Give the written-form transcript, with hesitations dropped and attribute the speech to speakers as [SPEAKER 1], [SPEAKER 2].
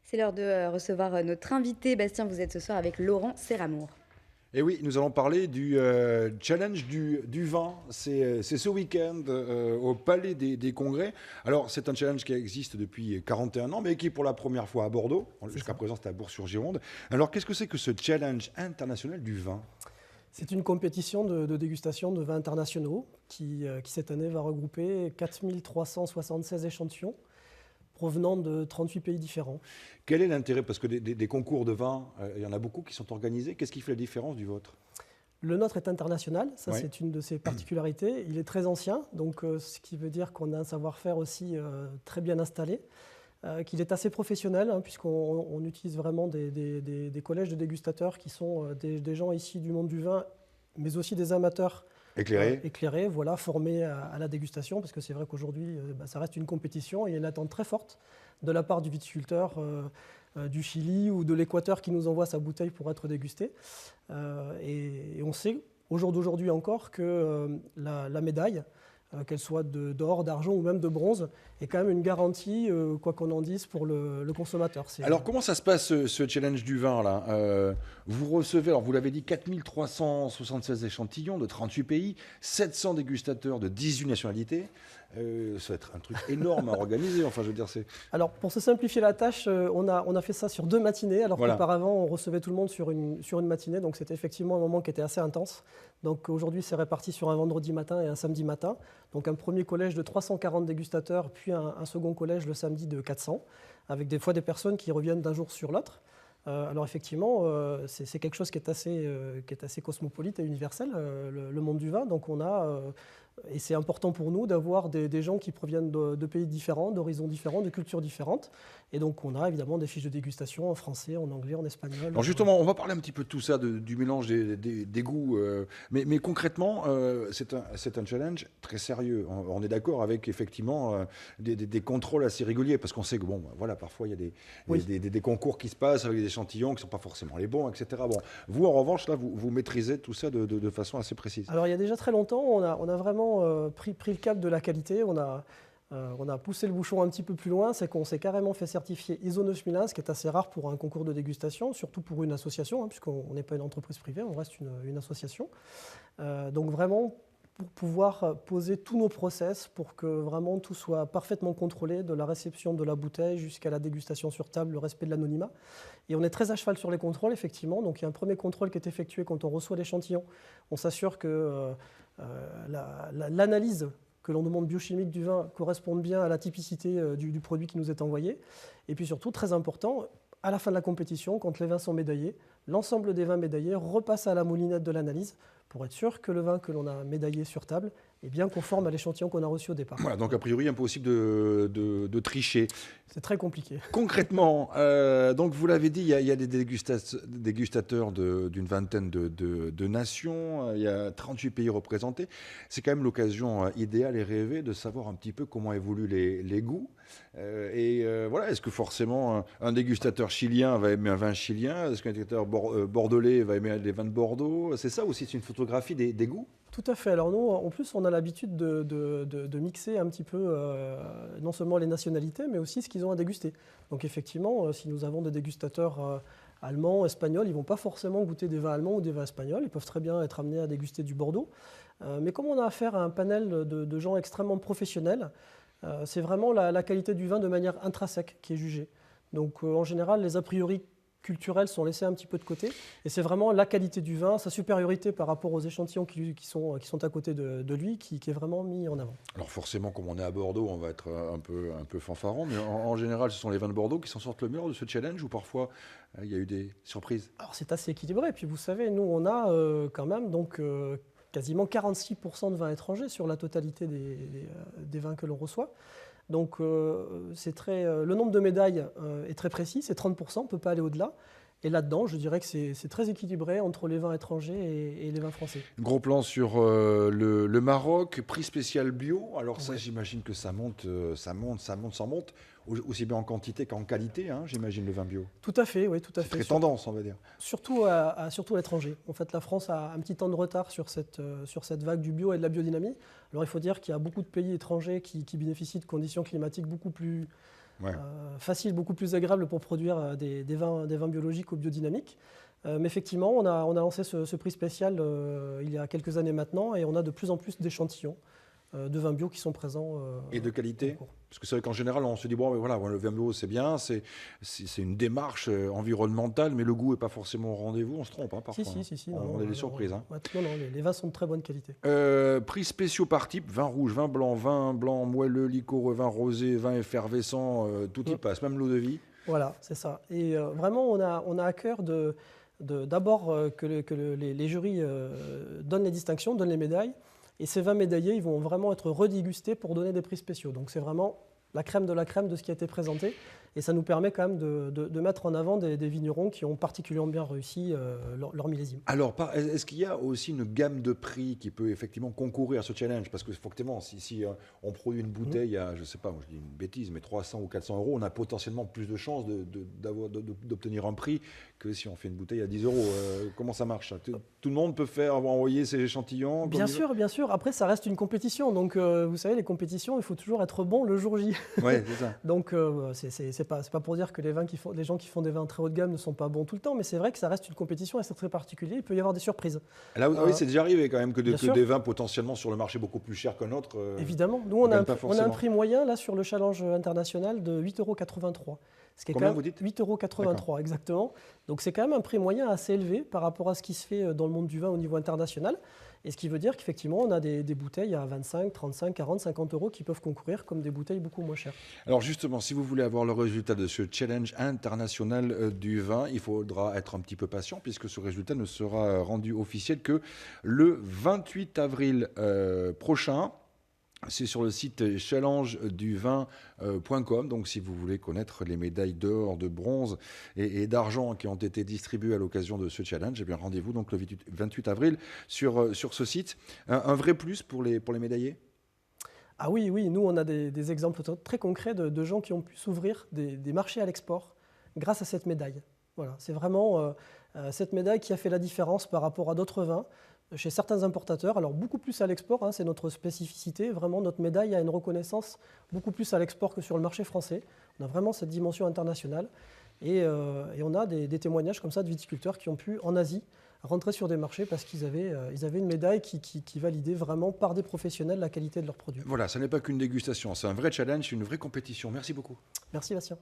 [SPEAKER 1] C'est l'heure de recevoir notre invité. Bastien, vous êtes ce soir avec Laurent Serramour.
[SPEAKER 2] Et oui, nous allons parler du challenge du vin. C'est ce week-end au Palais des Congrès. Alors, c'est un challenge qui existe depuis 41 ans, mais qui est pour la première fois à Bordeaux. Jusqu'à présent, c'était à Bourg-sur-Gironde. Alors, qu'est-ce que c'est que ce challenge international du vin?
[SPEAKER 3] C'est une compétition de dégustation de vins internationaux qui cette année va regrouper 4376 échantillons provenant de 38 pays différents.
[SPEAKER 2] Quel est l'intérêt? Parce que des concours de vin, il y en a beaucoup qui sont organisés. Qu'est-ce qui fait la différence du vôtre?
[SPEAKER 3] Le nôtre est international, ça
[SPEAKER 2] Ouais.
[SPEAKER 3] c'est une de ses particularités. Il est très ancien, donc ce qui veut dire qu'on a un savoir-faire aussi très bien installé, qu'il est assez professionnel, hein, puisqu'on utilise vraiment des collèges de dégustateurs qui sont des gens ici du monde du vin, mais aussi des amateurs
[SPEAKER 2] Éclairé?
[SPEAKER 3] voilà, formés à la dégustation, parce que c'est vrai qu'aujourd'hui, ça reste une compétition et il y a une attente très forte de la part du viticulteur du Chili ou de l'Équateur qui nous envoie sa bouteille pour être dégustée. Et on sait, au jour d'aujourd'hui encore, que la médaille, qu'elle soit d'or, d'argent ou même de bronze, est quand même une garantie, quoi qu'on en dise, pour le consommateur.
[SPEAKER 2] Alors, comment ça se passe ce challenge du vin là? Vous recevez, alors vous l'avez dit, 4376 échantillons de 38 pays, 700 dégustateurs de 18 nationalités. Ça va être un truc énorme à organiser. Enfin, je veux dire, c'est.
[SPEAKER 3] Alors, pour se simplifier la tâche, on a fait ça sur 2 matinées, alors
[SPEAKER 2] Voilà.
[SPEAKER 3] qu'auparavant, on recevait tout le monde sur une matinée. Donc, c'était effectivement un moment qui était assez intense. Donc, aujourd'hui, c'est réparti sur un vendredi matin et un samedi matin. Donc, un premier collège de 340 dégustateurs, puis un second collège le samedi de 400, avec des fois des personnes qui reviennent d'un jour sur l'autre. Alors, effectivement, c'est quelque chose qui est assez cosmopolite et universel, le monde du vin. Donc, et c'est important pour nous d'avoir des gens qui proviennent de pays différents, d'horizons différents, de cultures différentes. Et donc, on a évidemment des fiches de dégustation en français, en anglais, en espagnol.
[SPEAKER 2] Alors justement, on va parler un petit peu de tout ça, du mélange des goûts. Mais concrètement, c'est un challenge très sérieux. On est d'accord avec effectivement des contrôles assez réguliers, parce qu'on sait que bon, voilà, parfois il y a des concours qui se passent avec des échantillons qui ne sont pas forcément les bons, etc. Bon, vous en revanche, là, vous maîtrisez tout ça de façon assez précise.
[SPEAKER 3] Alors, il y a déjà très longtemps, on a vraiment pris le cap de la qualité. On a poussé le bouchon un petit peu plus loin, c'est qu'on s'est carrément fait certifier ISO 9001, ce qui est assez rare pour un concours de dégustation, surtout pour une association, hein, puisqu'on n'est pas une entreprise privée, on reste une association. Donc vraiment, pour pouvoir poser tous nos process pour que vraiment tout soit parfaitement contrôlé, de la réception de la bouteille jusqu'à la dégustation sur table, le respect de l'anonymat. Et on est très à cheval sur les contrôles, effectivement. Donc il y a un premier contrôle qui est effectué quand on reçoit l'échantillon. On s'assure que l'analyse que l'on demande biochimique du vin corresponde bien à la typicité du produit qui nous est envoyé. Et puis surtout, très important, à la fin de la compétition, quand les vins sont médaillés, l'ensemble des vins médaillés repasse à la moulinette de l'analyse pour être sûr que le vin que l'on a médaillé sur table est bien conforme à l'échantillon qu'on a reçu au départ.
[SPEAKER 2] Voilà, donc a priori impossible de tricher.
[SPEAKER 3] C'est très compliqué.
[SPEAKER 2] Concrètement, donc vous l'avez dit, il y a des dégustateurs d'une vingtaine de nations, il y a 38 pays représentés. C'est quand même l'occasion idéale et rêvée de savoir un petit peu comment évoluent les goûts. Voilà, est-ce que forcément un dégustateur chilien va aimer un vin chilien? Est-ce qu'un dégustateur bordelais va aimer les vins de Bordeaux? C'est ça aussi, c'est une photographie des goûts?
[SPEAKER 3] Tout à fait. Alors nous, en plus, on a l'habitude de mixer un petit peu non seulement les nationalités, mais aussi ce qu'ils ont à déguster. Donc effectivement, si nous avons des dégustateurs allemands, espagnols, ils ne vont pas forcément goûter des vins allemands ou des vins espagnols. Ils peuvent très bien être amenés à déguster du Bordeaux. Mais comme on a affaire à un panel de gens extrêmement professionnels, c'est vraiment la qualité du vin de manière intrinsèque qui est jugée. Donc en général, les a priori culturels sont laissés un petit peu de côté. Et c'est vraiment la qualité du vin, sa supériorité par rapport aux échantillons qui sont à côté de lui, qui est vraiment mis en avant.
[SPEAKER 2] Alors forcément, comme on est à Bordeaux, on va être un peu fanfaron, mais en général, ce sont les vins de Bordeaux qui s'en sortent le mieux de ce challenge, ou parfois il y a eu des surprises?
[SPEAKER 3] Alors c'est assez équilibré. Et puis vous savez, nous on a quand même quasiment 46% de vins étrangers sur la totalité des vins que l'on reçoit. Donc le nombre de médailles est très précis, c'est 30%, on ne peut pas aller au-delà. Et là-dedans, je dirais que c'est très équilibré entre les vins étrangers et les vins français.
[SPEAKER 2] Gros plan sur le Maroc, prix spécial bio. Alors ça, j'imagine que ça monte, ça monte, aussi bien en quantité qu'en qualité, hein, j'imagine, le vin bio.
[SPEAKER 3] Tout à fait, oui, tout à
[SPEAKER 2] C'est
[SPEAKER 3] fait.
[SPEAKER 2] très tendance, on va dire.
[SPEAKER 3] Surtout à l'étranger. En fait, la France a un petit temps de retard sur cette vague du bio et de la biodynamie. Alors, il faut dire qu'il y a beaucoup de pays étrangers qui bénéficient de conditions climatiques beaucoup plus faciles, beaucoup plus agréables pour produire des vins biologiques ou biodynamiques. Mais effectivement, on a lancé ce prix spécial il y a quelques années maintenant, et on a de plus en plus d'échantillons de vins bio qui sont présents.
[SPEAKER 2] Et de qualité? Parce que c'est vrai qu'en général, on se dit, bon, mais voilà, le vin bio, c'est bien, c'est une démarche environnementale, mais le goût n'est pas forcément au rendez-vous. On se trompe, hein, parfois.
[SPEAKER 3] Si.
[SPEAKER 2] On a des surprises.
[SPEAKER 3] Non, les vins sont de très bonne qualité.
[SPEAKER 2] Prix spéciaux par type, vin rouge, vin blanc moelleux, liquoreux, vin rosé, vin effervescent, tout y passe, même l'eau de vie.
[SPEAKER 3] Voilà, c'est ça. Et vraiment, on a à cœur d'abord que les jurys donnent les distinctions, donnent les médailles. Et ces vins médaillés, ils vont vraiment être redégustés pour donner des prix spéciaux. Donc c'est vraiment la crème de ce qui a été présenté. Et ça nous permet quand même de mettre en avant des vignerons qui ont particulièrement bien réussi leur millésime.
[SPEAKER 2] Alors, est-ce qu'il y a aussi une gamme de prix qui peut effectivement concourir à ce challenge? Parce que effectivement, si on produit une bouteille à, je ne sais pas, je dis une bêtise, mais 300 ou 400 euros, on a potentiellement plus de chances d'obtenir un prix que si on fait une bouteille à 10 euros. Comment ça marche? Tout le monde peut envoyer ses échantillons?
[SPEAKER 3] Bien sûr. Après, ça reste une compétition. Donc, vous savez, les compétitions, il faut toujours être bon le jour J.
[SPEAKER 2] Oui, c'est ça.
[SPEAKER 3] Donc, c'est pas pour dire que les gens qui font des vins très haut de gamme ne sont pas bons tout le temps, mais c'est vrai que ça reste une compétition et c'est très particulier. Il peut y avoir des surprises.
[SPEAKER 2] Là, oui, c'est déjà arrivé quand même que des vins potentiellement sur le marché beaucoup plus chers qu'un autre.
[SPEAKER 3] Évidemment. Nous, on a un prix moyen là sur le challenge international de 8,83 €.
[SPEAKER 2] Combien vous dites?
[SPEAKER 3] 8,83 €, exactement. Donc c'est quand même un prix moyen assez élevé par rapport à ce qui se fait dans le monde du vin au niveau international. Et ce qui veut dire qu'effectivement, on a des bouteilles à 25, 35, 40, 50 € qui peuvent concourir comme des bouteilles beaucoup moins chères.
[SPEAKER 2] Alors justement, si vous voulez avoir le résultat de ce challenge international du vin, il faudra être un petit peu patient puisque ce résultat ne sera rendu officiel que le 28 avril prochain. C'est sur le site challengeduvin.com. Donc, si vous voulez connaître les médailles d'or, de bronze et d'argent qui ont été distribuées à l'occasion de ce challenge, eh bien, rendez-vous donc le 28 avril sur ce site. Un vrai plus pour les médaillés?
[SPEAKER 3] Ah oui, nous, on a des exemples très concrets de gens qui ont pu s'ouvrir des marchés à l'export grâce à cette médaille. Voilà, c'est vraiment cette médaille qui a fait la différence par rapport à d'autres vins. Chez certains importateurs, alors beaucoup plus à l'export, hein, c'est notre spécificité. Vraiment, notre médaille a une reconnaissance beaucoup plus à l'export que sur le marché français. On a vraiment cette dimension internationale. Et on a des témoignages comme ça de viticulteurs qui ont pu, en Asie, rentrer sur des marchés parce qu'ils avaient une médaille qui validait vraiment par des professionnels la qualité de leurs produits.
[SPEAKER 2] Voilà, ça n'est pas qu'une dégustation, c'est un vrai challenge, une vraie compétition. Merci beaucoup.
[SPEAKER 3] Merci Bastien.